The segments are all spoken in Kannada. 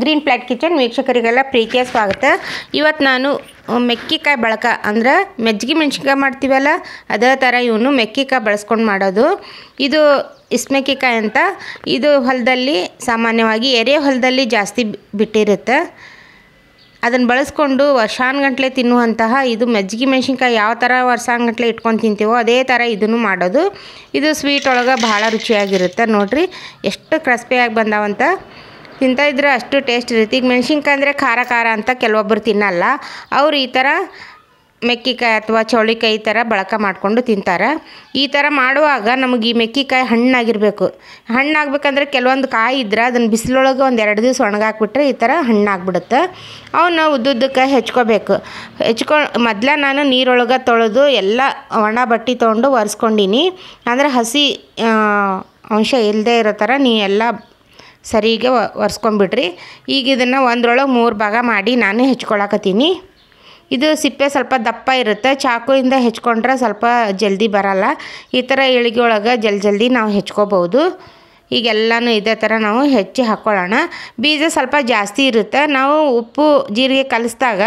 ಗ್ರೀನ್ ಪ್ಲಾಟ್ ಕಿಚನ್ ವೀಕ್ಷಕರಿಗೆಲ್ಲ ಪ್ರೀತಿಯ ಸ್ವಾಗತ. ಇವತ್ತು ನಾನು ಮೆಕ್ಕಿಕಾಯಿ ಬಳಕ ಅಂದ್ರೆ ಮಜ್ಜಿಗೆ ಮೆಣಸಿನ್ಕಾಯಿ ಮಾಡ್ತೀವಲ್ಲ ಅದೇ ಥರ ಇವನು ಮೆಕ್ಕಿಕಾಯಿ ಬಳಸ್ಕೊಂಡು ಮಾಡೋದು. ಇದು ಇಸ್ಮೆಕ್ಕಿಕಾಯಿ ಅಂತ. ಇದು ಹೊಲದಲ್ಲಿ ಸಾಮಾನ್ಯವಾಗಿ ಎರೆ ಹೊಲದಲ್ಲಿ ಜಾಸ್ತಿ ಬಿಟ್ಟಿರುತ್ತೆ. ಅದನ್ನು ಬಳಸ್ಕೊಂಡು ವರ್ಷಾನುಗಟ್ಟಲೆ ತಿನ್ನುವಂತಹ ಇದು ಮಜ್ಜಿಗೆ ಮೆಣಸಿನ್ಕಾಯಿ ಯಾವ ಥರ ವರ್ಷಾನುಗಟ್ಟಲೆ ಇಟ್ಕೊಂಡು ತಿಂತೀವೋ ಅದೇ ಥರ ಇದನ್ನು ಮಾಡೋದು. ಇದು ಸ್ವೀಟ್ ಒಳಗೆ ಭಾಳ ರುಚಿಯಾಗಿರುತ್ತೆ. ನೋಡಿರಿ ಎಷ್ಟು ಕ್ರಿಸ್ಪಿಯಾಗಿ ಬಂದಾವಂತ. ತಿಂತಾಯಿದ್ರೆ ಅಷ್ಟು ಟೇಸ್ಟ್ ಇರುತ್ತೆ. ಈಗ ಮೆಣಸಿನ್ಕಾಯಿ ಅಂದರೆ ಖಾರ ಖಾರ ಅಂತ ಕೆಲವೊಬ್ಬರು ತಿನ್ನಲ್ಲ. ಅವ್ರು ಈ ಥರ ಮೆಕ್ಕಿಕಾಯಿ ಅಥವಾ ಚೌಳಿಕಾಯಿ ಈ ಥರ ಬಳಕ ಮಾಡಿಕೊಂಡು ತಿಂತಾರೆ. ಈ ಥರ ಮಾಡುವಾಗ ನಮಗೆ ಈ ಮೆಕ್ಕಿಕಾಯಿ ಹಣ್ಣಾಗಿರಬೇಕು. ಹಣ್ಣಾಗಬೇಕಂದ್ರೆ ಕೆಲವೊಂದು ಕಾಯಿ ಇದ್ರೆ ಅದನ್ನು ಬಿಸಿಲೊಳಗೆ ಒಂದು 2 ದಿವಸ ಒಣಗಾಕ್ಬಿಟ್ರೆ ಈ ಥರ ಹಣ್ಣಾಗ್ಬಿಡುತ್ತೆ. ಅವನ್ನ ಉದ್ದುದ್ದಕ್ಕೆ ಹೆಚ್ಕೋಬೇಕು. ಮೊದಲೇ ನಾನು ನೀರೊಳಗೆ ತೊಳೆದು ಎಲ್ಲ ಒಣ ಬಟ್ಟೆ ತೊಗೊಂಡು ಒರೆಸ್ಕೊಂಡೀನಿ. ಅಂದರೆ ಹಸಿ ಅಂಶ ಇಲ್ಲದೆ ಇರೋ ಥರ ನೀವು ಎಲ್ಲ ಸರಿಗೆ ಒರೆಸ್ಕೊಂಬಿಡ್ರಿ. ಈಗ ಇದನ್ನು ಒಂದರೊಳಗೆ 3 ಭಾಗ ಮಾಡಿ ನಾನು ಹೆಚ್ಕೊಳಕತ್ತೀನಿ. ಇದು ಸಿಪ್ಪೆ ಸ್ವಲ್ಪ ದಪ್ಪ ಇರುತ್ತೆ. ಚಾಕುಯಿಂದ ಹೆಚ್ಕೊಂಡ್ರೆ ಸ್ವಲ್ಪ ಜಲ್ದಿ ಬರಲ್ಲ. ಈ ಥರ ಇಳಿಗೆ ಒಳಗೆ ಜಲ್ದಿ ನಾವು ಹೆಚ್ಕೋಬೋದು. ಈಗೆಲ್ಲನೂ ಇದೇ ಥರ ನಾವು ಹೆಚ್ಚಿ ಹಾಕ್ಕೊಳ್ಳೋಣ. ಬೀಜ ಸ್ವಲ್ಪ ಜಾಸ್ತಿ ಇರುತ್ತೆ. ನಾವು ಉಪ್ಪು ಜೀರಿಗೆ ಕಲಿಸಿದಾಗ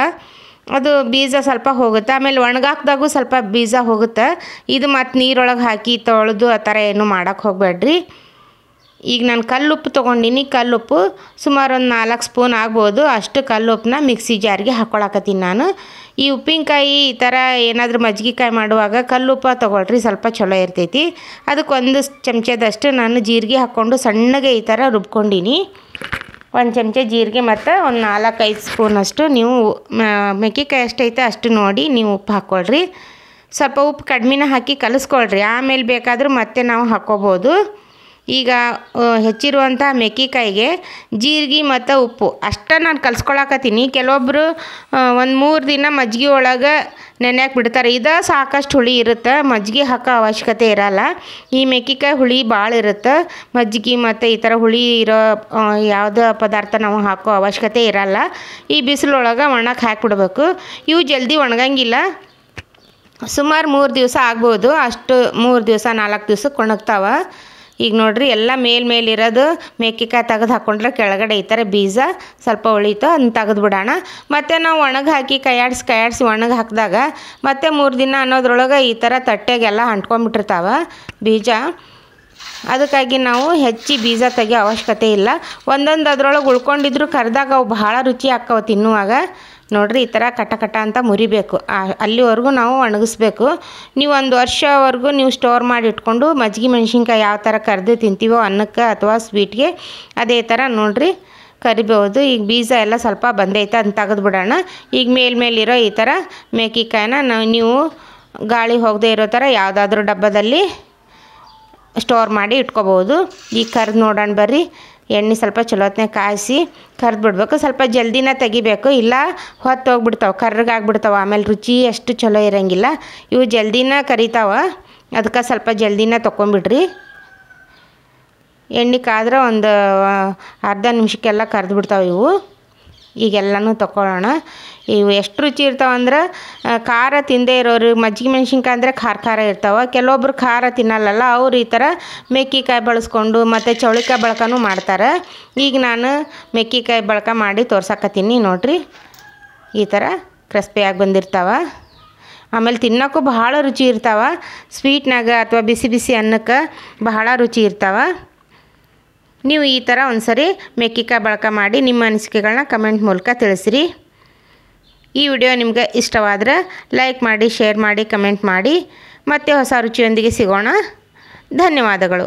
ಅದು ಬೀಜ ಸ್ವಲ್ಪ ಹೋಗುತ್ತೆ. ಆಮೇಲೆ ಒಣಗಾಕ್ದಾಗೂ ಸ್ವಲ್ಪ ಬೀಜ ಹೋಗುತ್ತೆ. ಇದು ಮತ್ತು ನೀರೊಳಗೆ ಹಾಕಿ ತೊಳೆದು ಆ ಥರ ಏನು ಮಾಡೋಕ್ಕೆ ಹೋಗಬೇಡ್ರಿ. ಈಗ ನಾನು ಕಲ್ಲುಪ್ಪು ತೊಗೊಂಡಿನಿ. ಕಲ್ಲುಪ್ಪು ಸುಮಾರು ಒಂದು 4 ಸ್ಪೂನ್ ಆಗ್ಬೋದು. ಅಷ್ಟು ಕಲ್ಲುಪ್ಪನ್ನ ಮಿಕ್ಸಿ ಜಾರಿಗೆ ಹಾಕ್ಕೊಳಕತ್ತೀನಿ ನಾನು. ಈ ಉಪ್ಪಿನಕಾಯಿ ಈ ಥರ ಏನಾದರೂ ಮಜ್ಜಿಗೆಕಾಯಿ ಮಾಡುವಾಗ ಕಲ್ಲುಪ್ಪ ತೊಗೊಳ್ರಿ, ಸ್ವಲ್ಪ ಚಲೋ ಇರ್ತೈತಿ. ಅದಕ್ಕೆ 1 ಚಮಚದಷ್ಟು ನಾನು ಜೀರಿಗೆ ಹಾಕ್ಕೊಂಡು ಸಣ್ಣಗೆ ಈ ಥರ ರುಬ್ಕೊಂಡಿನಿ. 1 ಚಮಚ ಜೀರಿಗೆ ಮತ್ತು ಒಂದು 4-5 ಸ್ಪೂನಷ್ಟು ನೀವು ಮೆಕ್ಕಿಕಾಯಿ ಎಷ್ಟೈತೆ ಅಷ್ಟು ನೋಡಿ ನೀವು ಉಪ್ಪು ಹಾಕ್ಕೊಳ್ರಿ. ಸ್ವಲ್ಪ ಉಪ್ಪು ಕಡಿಮೆನ ಹಾಕಿ ಕಲಿಸ್ಕೊಳ್ರಿ. ಆಮೇಲೆ ಬೇಕಾದರೂ ಮತ್ತೆ ನಾವು ಹಾಕ್ಕೋಬೋದು. ಈಗ ಹೆಚ್ಚಿರುವಂಥ ಮೆಕ್ಕಿಕಾಯಿಗೆ ಜೀರಿಗೆ ಮತ್ತು ಉಪ್ಪು ಅಷ್ಟೇ ನಾನು ಕಲಿಸ್ಕೊಳಕತ್ತೀನಿ. ಕೆಲವೊಬ್ಬರು ಒಂದು 3 ದಿನ ಮಜ್ಜಿಗೆ ಒಳಗೆ ನೆನೆಯಾಕೆ ಬಿಡ್ತಾರೆ. ಇದು ಸಾಕಷ್ಟು ಹುಳಿ ಇರುತ್ತೆ. ಮಜ್ಜಿಗೆ ಹಾಕೋ ಅವಶ್ಯಕತೆ ಇರಲ್ಲ. ಈ ಮೆಕ್ಕಿಕಾಯಿ ಹುಳಿ ಭಾಳ ಇರುತ್ತೆ. ಮಜ್ಜಿಗೆ ಮತ್ತು ಈ ಥರ ಹುಳಿ ಇರೋ ಯಾವುದೇ ಪದಾರ್ಥ ನಾವು ಹಾಕೋ ಅವಶ್ಯಕತೆ ಇರಲ್ಲ. ಈ ಬಿಸಿಲೊಳಗೆ ಒಣಕ್ಕೆ ಹಾಕಿಬಿಡ್ಬೇಕು. ಇವು ಜಲ್ದಿ ಒಣಗಂಗಿಲ್ಲ. ಸುಮಾರು 3 ದಿವಸ ಆಗ್ಬೋದು. ಅಷ್ಟು 3 ದಿವಸ 4 ದಿವ್ಸಕ್ಕೆ ಒಣಗ್ತಾವೆ. ಈಗ ನೋಡಿರಿ ಎಲ್ಲ ಮೇಲಿರೋದು ಮೆಕ್ಕಿಕಾಯಿ ತೆಗೆದು ಹಾಕ್ಕೊಂಡ್ರೆ ಕೆಳಗಡೆ ಈ ಥರ ಬೀಜ ಸ್ವಲ್ಪ ಉಳಿತು. ಅದನ್ನ ತೆಗೆದು ಬಿಡೋಣ. ಮತ್ತು ನಾವು ಒಣಗಿ ಹಾಕಿ ಕೈಯಾಡಿಸಿ ಒಣಗಿ ಹಾಕಿದಾಗ ಮತ್ತೆ 3 ದಿನ ಅನ್ನೋದ್ರೊಳಗೆ ಈ ಥರ ತಟ್ಟೆಗೆಲ್ಲ ಅಂಟ್ಕೊಂಡ್ಬಿಟ್ಟಿರ್ತಾವೆ ಬೀಜ. ಅದಕ್ಕಾಗಿ ನಾವು ಹೆಚ್ಚಿ ಬೀಜ ತೆಗಿಯೋ ಅವಶ್ಯಕತೆ ಇಲ್ಲ. ಒಂದೊಂದು ಅದ್ರೊಳಗೆ ಉಳ್ಕೊಂಡಿದ್ರು ಕರೆದಾಗ ಅವು ಭಾಳ ರುಚಿ ಆಕ್ಕವು ತಿನ್ನುವಾಗ. ನೋಡಿರಿ ಈ ಥರ ಕಟ ಅಂತ ಮುರಿಬೇಕು. ಅಲ್ಲಿವರೆಗೂ ನಾವು ಒಣಗಿಸ್ಬೇಕು. ನೀವು 1 ವರ್ಷವರೆಗೂ ನೀವು ಸ್ಟೋರ್ ಮಾಡಿ ಇಟ್ಕೊಂಡು ಮಜ್ಜಿಗೆ ಮೆಣಸಿನ್ಕಾಯಿ ಯಾವ ಥರ ಕರೆದು ತಿಂತೀವೋ ಅನ್ನಕ್ಕೆ ಅಥವಾ ಸ್ವೀಟ್ಗೆ ಅದೇ ಥರ ನೋಡಿರಿ ಕರಿಬೋದು. ಈಗ ಬೀಜ ಎಲ್ಲ ಸ್ವಲ್ಪ ಬಂದೈತೆ, ಅದನ್ನ ತೆಗೆದು ಬಿಡೋಣ. ಈಗ ಮೇಲಿರೋ ಈ ಥರ ಮೆಕ್ಕಿಕಾಯಿನ ನೀವು ಗಾಳಿ ಹೋಗದೆ ಇರೋ ಥರ ಯಾವುದಾದ್ರೂ ಡಬ್ಬದಲ್ಲಿ ಸ್ಟೋರ್ ಮಾಡಿ ಇಟ್ಕೋಬೋದು. ಈಗ ಕರೆದು ನೋಡೋಣ ಬರ್ರಿ. ಎಣ್ಣೆ ಸ್ವಲ್ಪ ಚಲೋತ್ನೇ ಕಾಯಿಸಿ ಕರೆದು ಬಿಡ್ಬೇಕು. ಸ್ವಲ್ಪ ಜಲ್ದಿನ ತೆಗಿಬೇಕು, ಇಲ್ಲ ಹೊತ್ತು ಹೋಗ್ಬಿಡ್ತಾವೆ, ಕರ್ರಗಾಗ್ಬಿಡ್ತಾವೆ. ಆಮೇಲೆ ರುಚಿ ಅಷ್ಟು ಚಲೋ ಇರೋಂಗಿಲ್ಲ. ಇವು ಜಲ್ದಿನ ಕರಿತಾವೆ. ಅದಕ್ಕೆ ಸ್ವಲ್ಪ ಜಲ್ದಿನ ತೊಗೊಂಬಿಡ್ರಿ. ಎಣ್ಣೆ ಕಾದ್ರೆ ಒಂದು ಅರ್ಧ ನಿಮಿಷಕ್ಕೆಲ್ಲ ಕರೆದು ಬಿಡ್ತಾವೆ ಇವು. ಈಗೆಲ್ಲನೂ ತೊಗೊಳ್ಳೋಣ. ಇವು ಎಷ್ಟು ರುಚಿ ಇರ್ತಾವಂದ್ರೆ ಖಾರ ತಿಂದೇ ಇರೋರು ಮಜ್ಜಿಗೆ ಮೆಣಸಿನ್ಕಾಯಿ ಅಂದರೆ ಖಾರ ಇರ್ತಾವೆ. ಕೆಲವೊಬ್ರು ಖಾರ ತಿನ್ನಲ್ಲಲ್ಲ, ಅವ್ರು ಈ ಥರ ಮೆಕ್ಕಿಕಾಯಿ ಬಳಸ್ಕೊಂಡು ಮತ್ತು ಚೌಳಿಕಾಯಿ ಬಳಕನೂ ಮಾಡ್ತಾರೆ. ಈಗ ನಾನು ಮೆಕ್ಕಿಕಾಯಿ ಬಳಕ ಮಾಡಿ ತೋರ್ಸಕತ್ತೀನಿ. ನೋಡಿರಿ ಈ ಥರ ಕ್ರಿಸ್ಪಿಯಾಗಿ ಬಂದಿರ್ತಾವೆ. ಆಮೇಲೆ ತಿನ್ನೋಕ್ಕೂ ಬಹಳ ರುಚಿ ಇರ್ತಾವೆ. ಸ್ವೀಟ್ನಾಗ ಅಥವಾ ಬಿಸಿ ಅನ್ನಕ್ಕೆ ಬಹಳ ರುಚಿ ಇರ್ತಾವೆ. ನೀವು ಈ ಥರ ಒಂದ್ಸರಿ ಮೆಕ್ಕಿಕಾಯಿ ಬಳಕ ಮಾಡಿ ನಿಮ್ಮ ಅನಿಸಿಕೆಗಳನ್ನ ಕಮೆಂಟ್ ಮೂಲಕ ತಿಳಿಸಿರಿ. ಈ ವಿಡಿಯೋ ನಿಮಗೆ ಇಷ್ಟವಾದರೆ ಲೈಕ್ ಮಾಡಿ, ಶೇರ್ ಮಾಡಿ, ಕಮೆಂಟ್ ಮಾಡಿ. ಮತ್ತೆ ಹೊಸ ರುಚಿಯೊಂದಿಗೆ ಸಿಗೋಣ. ಧನ್ಯವಾದಗಳು.